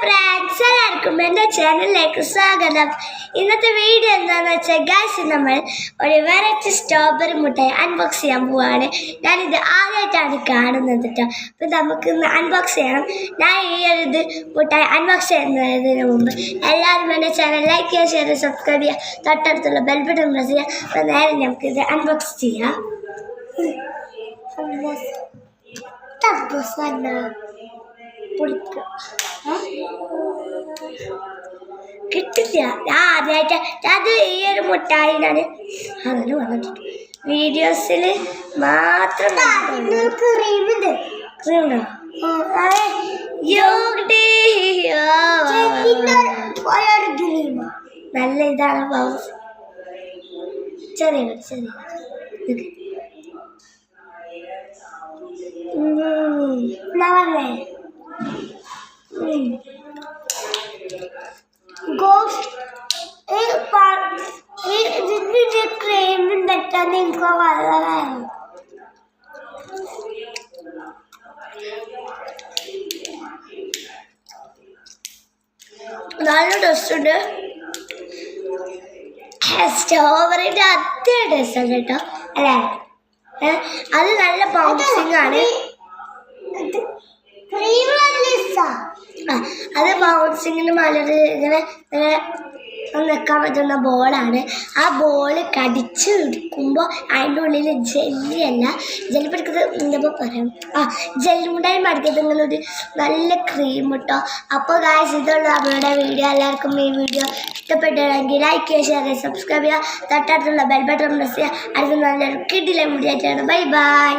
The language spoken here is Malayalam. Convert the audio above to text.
ഫ്രണ്ട്സ് എല്ലാവർക്കും എൻ്റെ ചാനലിലേക്ക് സ്വാഗതം. ഇന്നത്തെ വീഡിയോ എന്താണെന്ന് വെച്ചാൽ ഗൈസ്, നമ്മൾ ഒരു വെറൈറ്റി സ്ട്രോബെറി മുട്ടായി അൺബോക്സ് ചെയ്യാൻ പോവുകയാണ്. ഞാനിത് ആദ്യമായിട്ടാണ് കാണുന്നത് കേട്ടോ. അപ്പം നമുക്ക് ഇന്ന് അൺബോക്സ് ചെയ്യണം. ഞാൻ ഈ ഒരു മുട്ടായി അൺബോക്സ് ചെയ്യുന്നതിന് മുമ്പ് എല്ലാവരും എൻ്റെ ചാനൽ ലൈക്ക് ചെയ്യുക, ഷെയർ ചെയ്യുക, സബ്സ്ക്രൈബ് ചെയ്യുക, തൊട്ടടുത്തുള്ള ബെൽ ബട്ടൺ പ്രസ് ചെയ്യുക. അപ്പോൾ നേരെ നമുക്കിത് അൺബോക്സ് ചെയ്യാം. കിട്ടില്ല. ഞാൻ ആദ്യമായിട്ട് അത് ഈ ഒരു മുട്ടായിനാണ് അങ്ങനെ വന്നിട്ടുണ്ട്. വീഡിയോസിൽ മാത്രം ക്രീമുണ്ടോ നല്ല ഇതാണ് ബൗസ്. ചെറിയ ചെറിയ ക്രീമുണ്ടാക്കാൻ എനിക്ക് വളരെ നല്ല ടേസ്റ്റ് ഉണ്ട്. സ്ട്രോബെറിൻ്റെ അതേ ടേസ്റ്റ് ആണ് കേട്ടോ അല്ലേ? അത് നല്ല ബൗൺസിങ് ആണ്. അത് ബൗൺസിങ്ങിന് വളരെ ഇങ്ങനെ നിൽക്കാൻ പറ്റുന്ന ബോളാണ്. ആ ബോള് കടിച്ച് എടുക്കുമ്പോൾ അതിൻ്റെ ഉള്ളിൽ ജെല്ലിയല്ല, ജെല്ലി പഠിക്കുന്നത് എന്താ പറയാം, ജെല്ലുമുണ്ടായി മടിക്കുന്നത് ഇങ്ങനെ ഒരു നല്ല ക്രീം കിട്ടോ. അപ്പോൾ ഗായ്സ്, ഇതുള്ള നമ്മുടെ വീഡിയോ. എല്ലാവർക്കും ഈ വീഡിയോ ഇഷ്ടപ്പെട്ടിട്ടുണ്ടെങ്കിൽ ലൈക്ക് ചെയ്യുക, ഷെയർ ചെയ്യുക, സബ്സ്ക്രൈബ് ചെയ്യുക, തൊട്ടടുത്തുള്ള ബെൽ ബട്ടൺ പ്രസ് ചെയ്യുക. അടുത്ത നല്ലൊരു കിടിലൻ വീഡിയോ ആയിട്ടാണ്. Bye bye.